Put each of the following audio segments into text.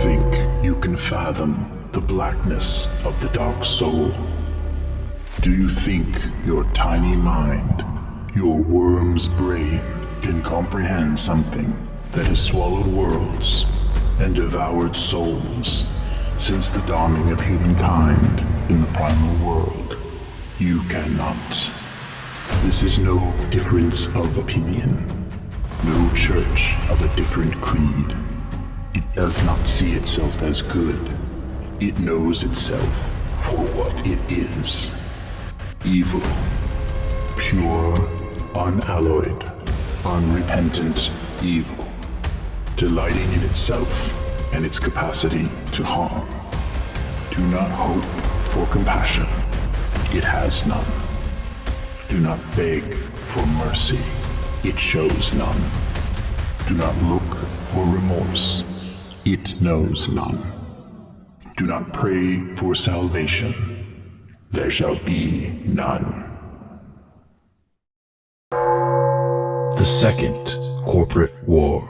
think you can fathom the blackness of the dark soul? Do you think your tiny mind, your worm's brain, can comprehend something that has swallowed worlds and devoured souls since the dawning of humankind in the primal world? You cannot. This is no difference of opinion, no church of a different creed. It does not see itself as good. It knows itself for what it is. Evil. Pure, unalloyed, unrepentant evil. Delighting in itself and its capacity to harm. Do not hope for compassion. It has none. Do not beg for mercy. It shows none. Do not look for remorse. It knows none. Do not pray for salvation. There shall be none. The Second Corporate War.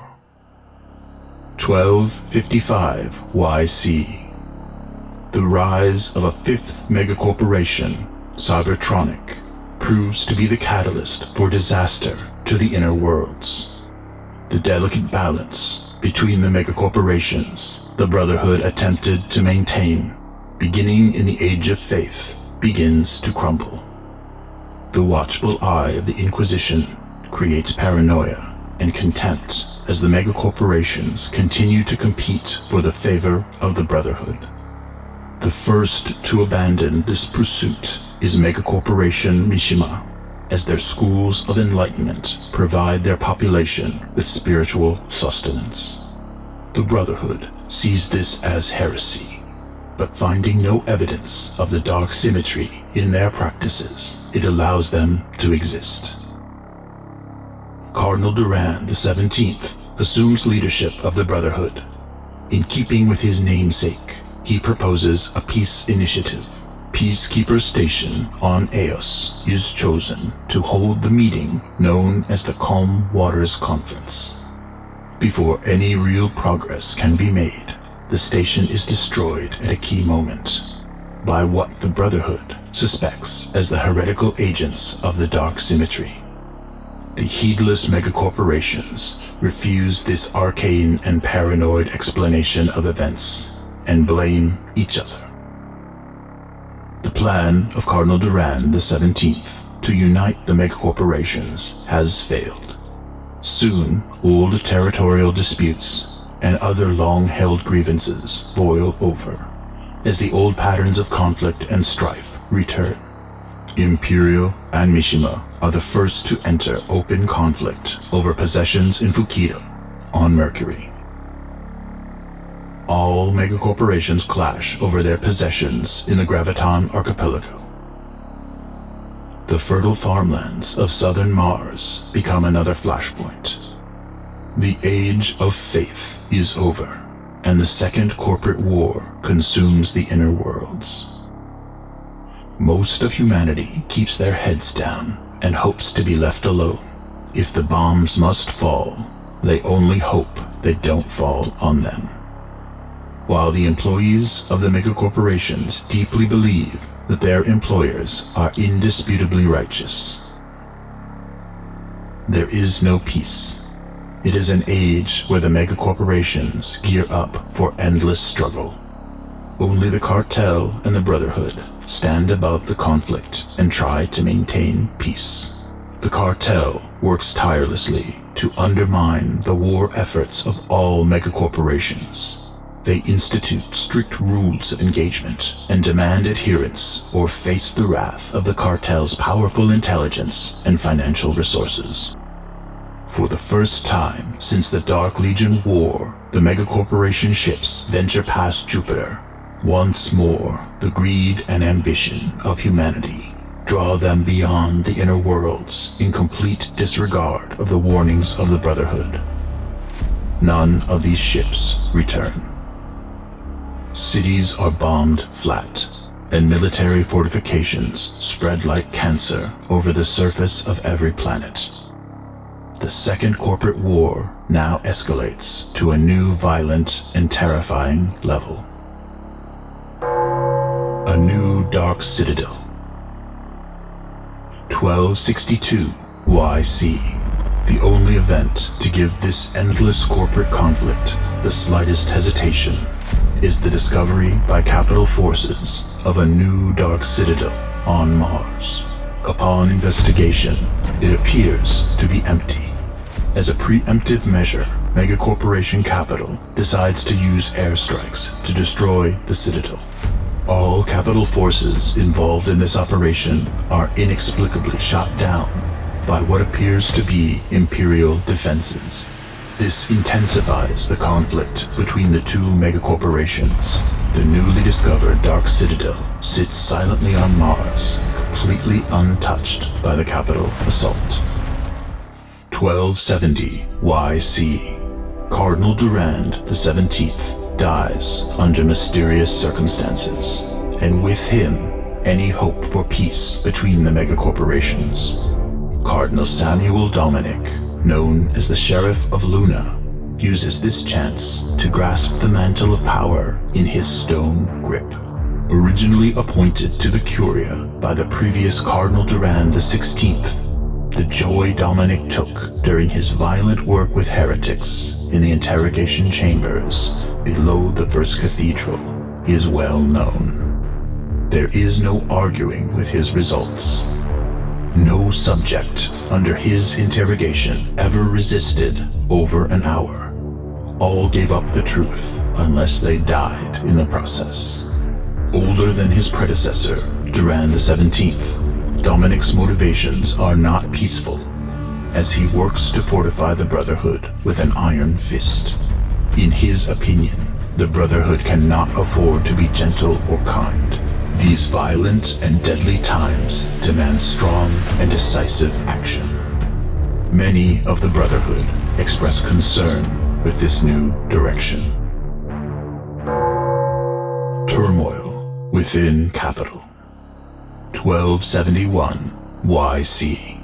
1255 YC. The rise of a fifth megacorporation, Cybertronic, proves to be the catalyst for disaster to the inner worlds. The delicate balance between the megacorporations the Brotherhood attempted to maintain, beginning in the Age of Faith, begins to crumble. The watchful eye of the Inquisition creates paranoia and contempt as the megacorporations continue to compete for the favor of the Brotherhood. The first to abandon this pursuit is Megacorporation Mishima, as their schools of enlightenment provide their population with spiritual sustenance. The Brotherhood sees this as heresy, but finding no evidence of the Dark Symmetry in their practices, it allows them to exist. Cardinal Dominic the 17th assumes leadership of the Brotherhood. In keeping with his namesake, he proposes a peace initiative. Peacekeeper Station on Eos is chosen to hold the meeting known as the Calm Waters Conference. Before any real progress can be made, the station is destroyed at a key moment by what the Brotherhood suspects as the heretical agents of the Dark Symmetry. The heedless megacorporations refuse this arcane and paranoid explanation of events and blame each other. The plan of Cardinal Dominic the 17th to unite the megacorporations has failed. Soon, old territorial disputes and other long-held grievances boil over, as the old patterns of conflict and strife return. Imperial and Mishima are the first to enter open conflict over possessions in Fukido on Mercury. All megacorporations clash over their possessions in the Graviton Archipelago. The fertile farmlands of southern Mars become another flashpoint. The Age of Faith is over, and the Second Corporate War consumes the inner worlds. Most of humanity keeps their heads down and hopes to be left alone. If the bombs must fall, they only hope they don't fall on them. While the employees of the megacorporations deeply believe that their employers are indisputably righteous, there is no peace. It is an age where the megacorporations gear up for endless struggle. Only the cartel and the Brotherhood stand above the conflict and try to maintain peace. The cartel works tirelessly to undermine the war efforts of all megacorporations. They institute strict rules of engagement and demand adherence or face the wrath of the cartel's powerful intelligence and financial resources. For the first time since the Dark Legion War, the megacorporation ships venture past Jupiter. Once more, the greed and ambition of humanity draw them beyond the inner worlds in complete disregard of the warnings of the Brotherhood. None of these ships return. Cities are bombed flat, and military fortifications spread like cancer over the surface of every planet. the Second Corporate War now escalates to a new violent and terrifying level. A new Dark Citadel. 1262 YC. The only event to give this endless corporate conflict the slightest hesitation is the discovery by capital forces of a new Dark Citadel on Mars. Upon investigation, it appears to be empty. As a preemptive measure, Megacorporation Capital decides to use airstrikes to destroy the Citadel. All capital forces involved in this operation are inexplicably shot down by what appears to be Imperial defenses. This intensifies the conflict between the two megacorporations. The newly discovered Dark Citadel sits silently on Mars, completely untouched by the capital assault. 1270 YC. Cardinal Dominic the 17th dies under mysterious circumstances, and with him, any hope for peace between the megacorporations. Cardinal Samuel Dominic, known as the Sheriff of Luna, uses this chance to grasp the mantle of power in his stone grip. Originally appointed to the Curia by the previous Cardinal Dominic the 16th, the joy Dominic took during his violent work with heretics in the interrogation chambers below the First Cathedral is well known. There is no arguing with his results. No subject under his interrogation ever resisted over an hour. All gave up the truth unless they died in the process. Older than his predecessor, Duran the 17th, Dominic's motivations are not peaceful, as he works to fortify the Brotherhood with an iron fist. In his opinion, the Brotherhood cannot afford to be gentle or kind. These violent and deadly times demand strong and decisive action. Many of the Brotherhood express concern with this new direction. Turmoil within Capital. 1271 YC.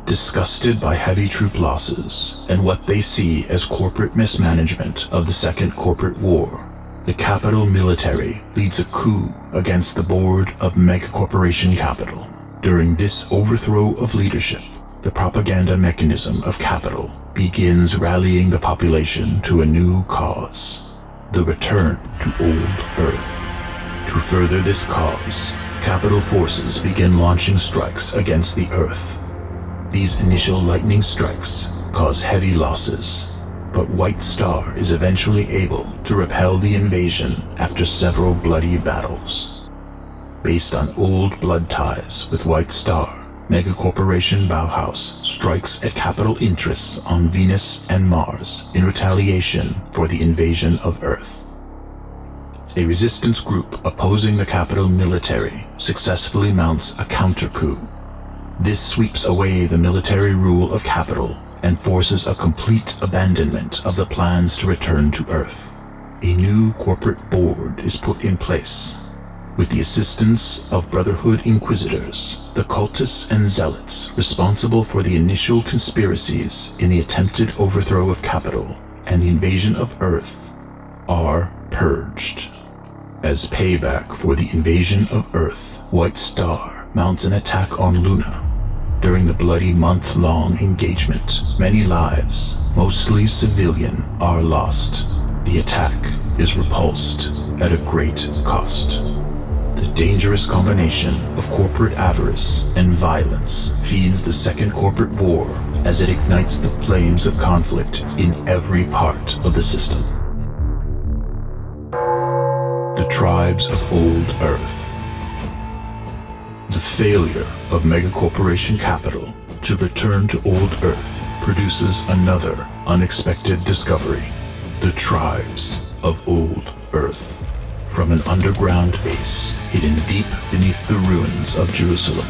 Disgusted by heavy troop losses and what they see as corporate mismanagement of the Second Corporate War, the Capital military leads a coup against the board of Megacorporation Capital. During this overthrow of leadership, the propaganda mechanism of Capital begins rallying the population to a new cause: the return to old Earth. To further this cause, Capital forces begin launching strikes against the Earth. These initial lightning strikes cause heavy losses, but White Star is eventually able to repel the invasion after several bloody battles. Based on old blood ties with White Star, Megacorporation Bauhaus strikes at capital interests on Venus and Mars in retaliation for the invasion of Earth. A resistance group opposing the capital military successfully mounts a counter-coup. This sweeps away the military rule of Capital and forces a complete abandonment of the plans to return to Earth. A new corporate board is put in place. With the assistance of Brotherhood Inquisitors, the cultists and zealots responsible for the initial conspiracies in the attempted overthrow of Capital and the invasion of Earth are purged. As payback for the invasion of Earth, White Star mounts an attack on Luna. During the bloody month-long engagement, many lives, mostly civilian, are lost. The attack is repulsed at a great cost. The dangerous combination of corporate avarice and violence feeds the Second Corporate War as it ignites the flames of conflict in every part of the system. The tribes of Old Earth. The failure of Megacorporation Capital to return to Old Earth produces another unexpected discovery: the tribes of Old Earth. From an underground base hidden deep beneath the ruins of Jerusalem,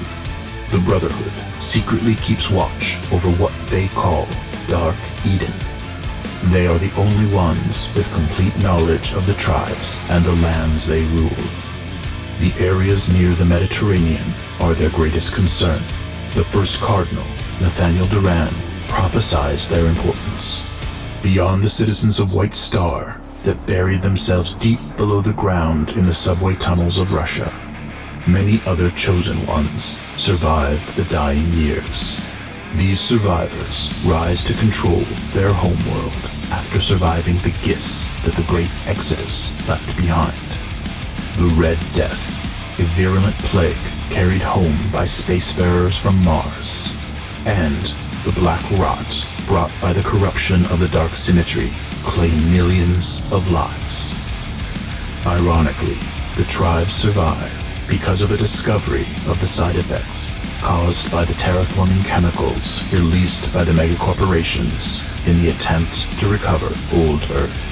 the Brotherhood secretly keeps watch over what they call Dark Eden. They are the only ones with complete knowledge of the tribes and the lands they rule. The areas near the Mediterranean are their greatest concern. The first Cardinal, Nathaniel Duran, prophesies their importance. Beyond the citizens of White Star that buried themselves deep below the ground in the subway tunnels of Russia, many other chosen ones survive the dying years. These survivors rise to control their homeworld after surviving the gifts that the Great Exodus left behind. The Red Death, a virulent plague carried home by spacefarers from Mars, and the Black Rot brought by the corruption of the Dark Symmetry claim millions of lives. Ironically, the tribes survive because of a discovery of the side effects caused by the terraforming chemicals released by the Megacorporations in the attempt to recover old Earth.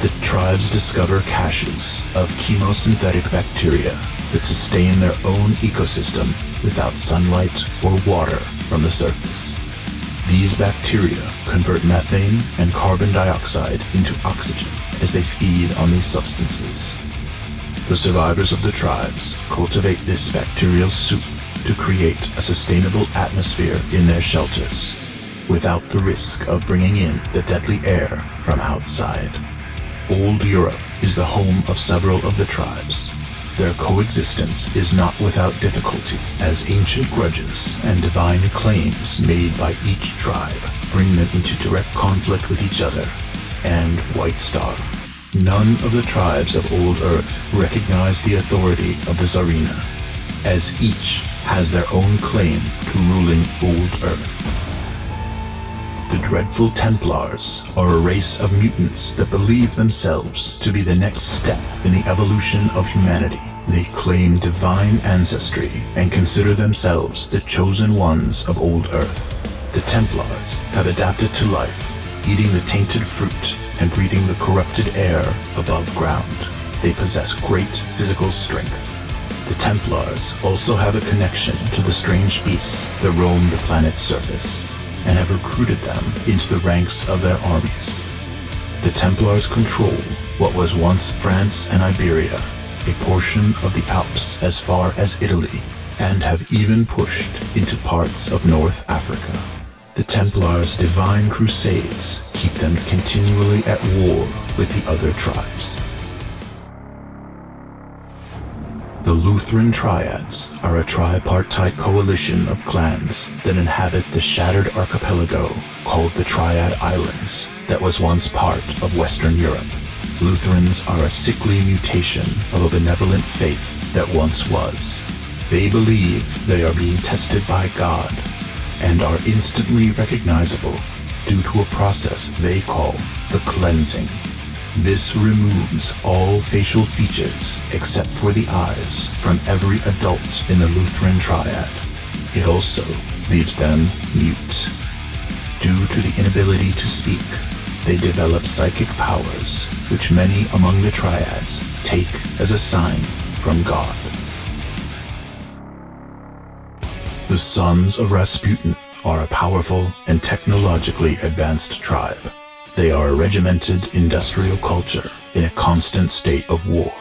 The tribes discover caches of chemosynthetic bacteria that sustain their own ecosystem without sunlight or water from the surface. These bacteria convert methane and carbon dioxide into oxygen as they feed on these substances. The survivors of the tribes cultivate this bacterial soup to create a sustainable atmosphere in their shelters, without the risk of bringing in the deadly air from outside. Old Europe is the home of several of the tribes. Their coexistence is not without difficulty, as ancient grudges and divine claims made by each tribe bring them into direct conflict with each other and White Star. None of the tribes of Old Earth recognize the authority of the Tsarina, as each has their own claim to ruling Old Earth. The dreadful Templars are a race of mutants that believe themselves to be the next step in the evolution of humanity. They claim divine ancestry and consider themselves the chosen ones of Old Earth. The Templars have adapted to life, eating the tainted fruit and breathing the corrupted air above ground. They possess great physical strength. The Templars also have a connection to the strange beasts that roam the planet's surface, and have recruited them into the ranks of their armies. The Templars control what was once France and Iberia, a portion of the Alps as far as Italy, and have even pushed into parts of North Africa. The Templars' divine crusades keep them continually at war with the other tribes. The Lutheran Triads are a tripartite coalition of clans that inhabit the shattered archipelago called the Triad Islands that was once part of Western Europe. Lutherans are a sickly mutation of a benevolent faith that once was. They believe they are being tested by God and are instantly recognizable due to a process they call the cleansing. This removes all facial features except for the eyes from every adult in the Lutheran Triad. It also leaves them mute. Due to the inability to speak, they develop psychic powers, which many among the Triads take as a sign from God. The Sons of Rasputin are a powerful and technologically advanced tribe. They are a regimented industrial culture in a constant state of war.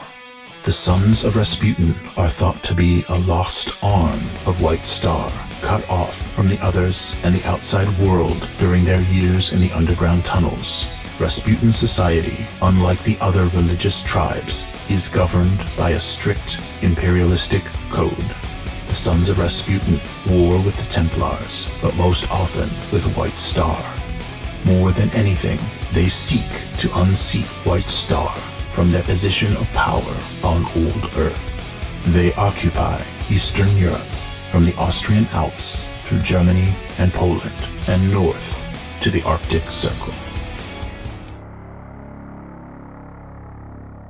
The Sons of Rasputin are thought to be a lost arm of White Star, cut off from the others and the outside world during their years in the underground tunnels. Rasputin society, unlike the other religious tribes, is governed by a strict imperialistic code. The Sons of Rasputin war with the Templars, but most often with White Star. More than anything, they seek to unseat White Star from their position of power on Old Earth. They occupy Eastern Europe, from the Austrian Alps through Germany and Poland, and north to the Arctic Circle.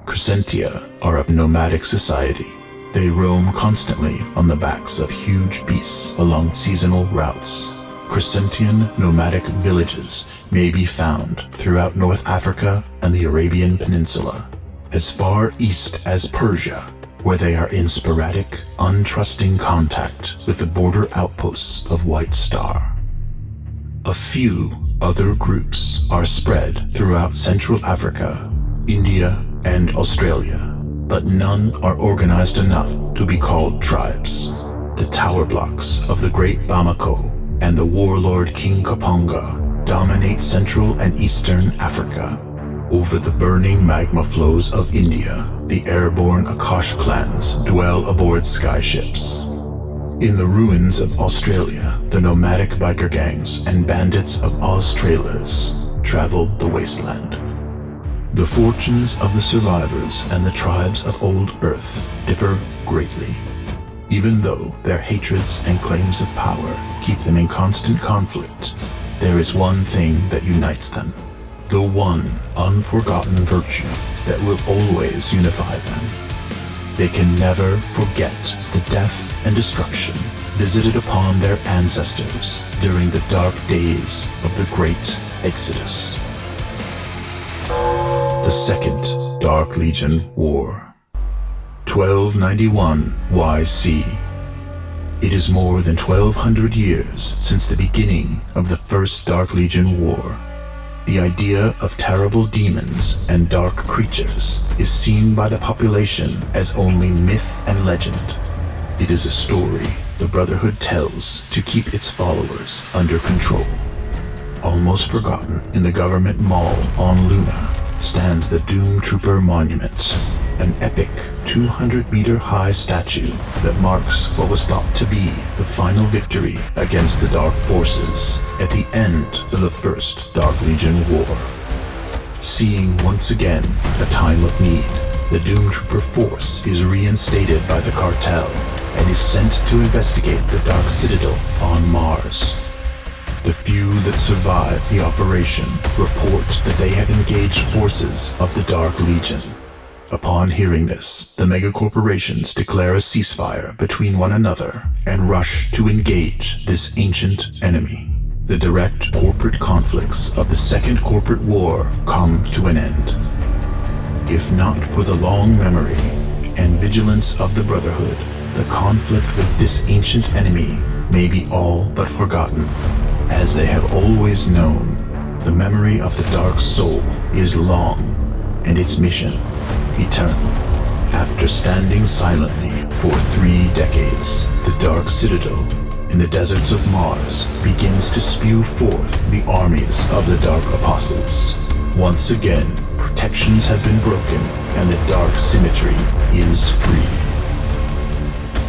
Crescentia are a nomadic society. They roam constantly on the backs of huge beasts along seasonal routes. Crescentian nomadic villages may be found throughout North Africa and the Arabian Peninsula, as far east as Persia, where they are in sporadic, untrusting contact with the border outposts of White Star. A few other groups are spread throughout Central Africa, India, and Australia, but none are organized enough to be called tribes. The tower blocks of the Great Bamako and the warlord King Kaponga dominate Central and Eastern Africa. Over the burning magma flows of India, the airborne Akash clans dwell aboard skyships. In the ruins of Australia, the nomadic biker gangs and bandits of Australers traveled the wasteland. The fortunes of the survivors and the tribes of Old Earth differ greatly. Even though their hatreds and claims of power keep them in constant conflict, there is one thing that unites them, the one unforgotten virtue that will always unify them. They can never forget the death and destruction visited upon their ancestors during the dark days of the Great Exodus. The Second Dark Legion War. 1291 YC. It is more than 1200 years since the beginning of the First Dark Legion War. The idea of terrible demons and dark creatures is seen by the population as only myth and legend. It is a story the Brotherhood tells to keep its followers under control. Almost forgotten in the government mall on Luna stands the Doom Trooper Monument, an epic 200-meter-high statue that marks what was thought to be the final victory against the Dark Forces at the end of the First Dark Legion War. Seeing once again a time of need, the Doom Trooper force is reinstated by the cartel and is sent to investigate the Dark Citadel on Mars. The few that survive the operation report that they have engaged forces of the Dark Legion. Upon hearing this, the Megacorporations declare a ceasefire between one another and rush to engage this ancient enemy. The direct corporate conflicts of the Second Corporate War come to an end. If not for the long memory and vigilance of the Brotherhood, the conflict with this ancient enemy may be all but forgotten. As they have always known, the memory of the Dark Soul is long and its mission eternal. After standing silently for 3 decades, the Dark Citadel in the deserts of Mars begins to spew forth the armies of the Dark Apostles. Once again, protections have been broken and the Dark Symmetry is free.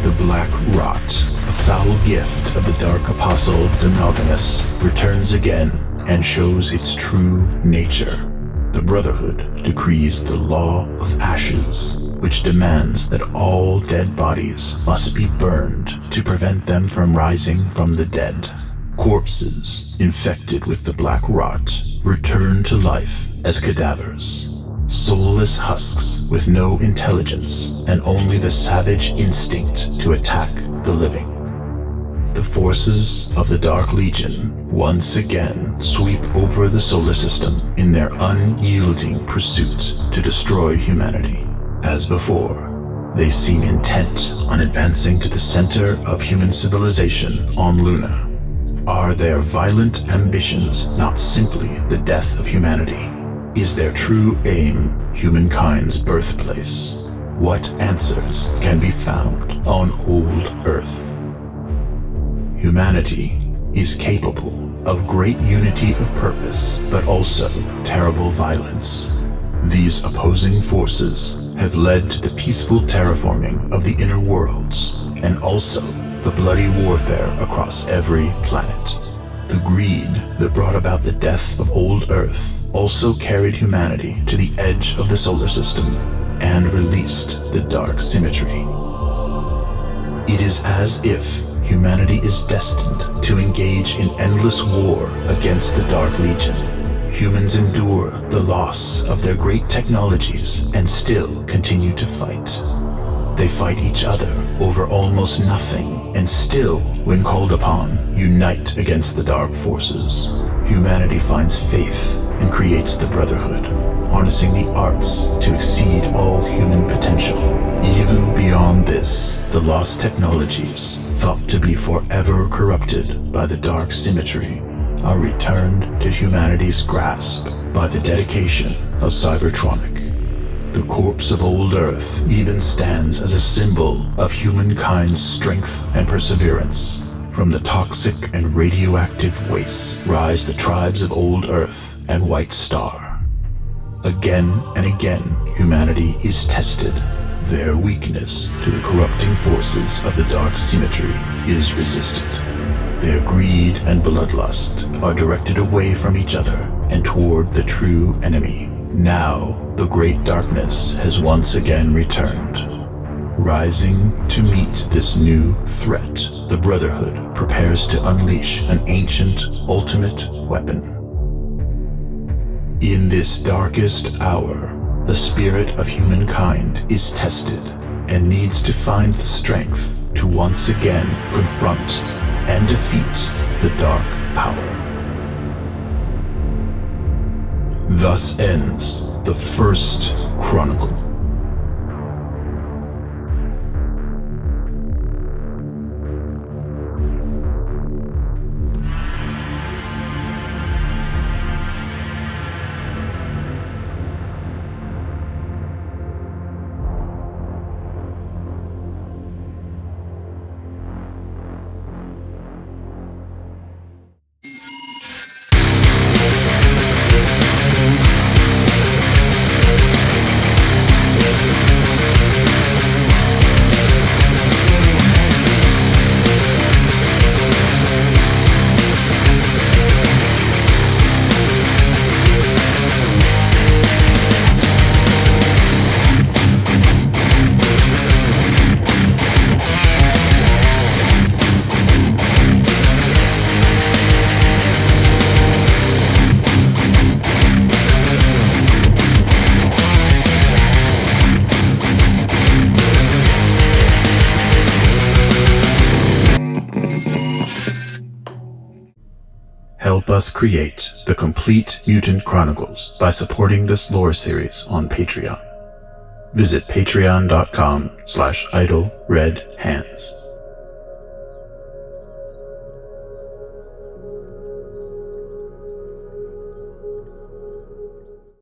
The Black Rot, a foul gift of the Dark Apostle Dominus, returns again and shows its true nature. The Brotherhood decrees the Law of Ashes, which demands that all dead bodies must be burned to prevent them from rising from the dead. Corpses infected with the Black Rot return to life as cadavers, soulless husks with no intelligence and only the savage instinct to attack the living. The forces of the Dark Legion once again sweep over the solar system in their unyielding pursuit to destroy humanity. As before, they seem intent on advancing to the center of human civilization on Luna. Are their violent ambitions not simply the death of humanity? Is their true aim humankind's birthplace? What answers can be found on Old Earth? Humanity is capable of great unity of purpose, but also terrible violence. These opposing forces have led to the peaceful terraforming of the inner worlds, and also the bloody warfare across every planet. The greed that brought about the death of Old Earth also carried humanity to the edge of the solar system and released the Dark Symmetry. It is as if humanity is destined to engage in endless war against the Dark Legion. Humans endure the loss of their great technologies and still continue to fight. They fight each other over almost nothing and still, when called upon, unite against the dark forces. Humanity finds faith and creates the Brotherhood, harnessing the arts to exceed all human potential. Even beyond this, the lost technologies, thought to be forever corrupted by the Dark Symmetry, are returned to humanity's grasp by the dedication of Cybertronic. The corpse of Old Earth even stands as a symbol of humankind's strength and perseverance, From the toxic and radioactive wastes rise the tribes of Old Earth and White Star. Again and again, humanity is tested. Their weakness to the corrupting forces of the Dark Symmetry is resisted. Their greed and bloodlust are directed away from each other and toward the true enemy. Now, the Great Darkness has once again returned. Rising to meet this new threat, the Brotherhood prepares to unleash an ancient, ultimate weapon. In this darkest hour, the spirit of humankind is tested and needs to find the strength to once again confront and defeat the dark power. Thus ends the first Chronicle. Help us create the Complete Mutant Chronicles by supporting this lore series on Patreon. Visit patreon.com/idleredhands.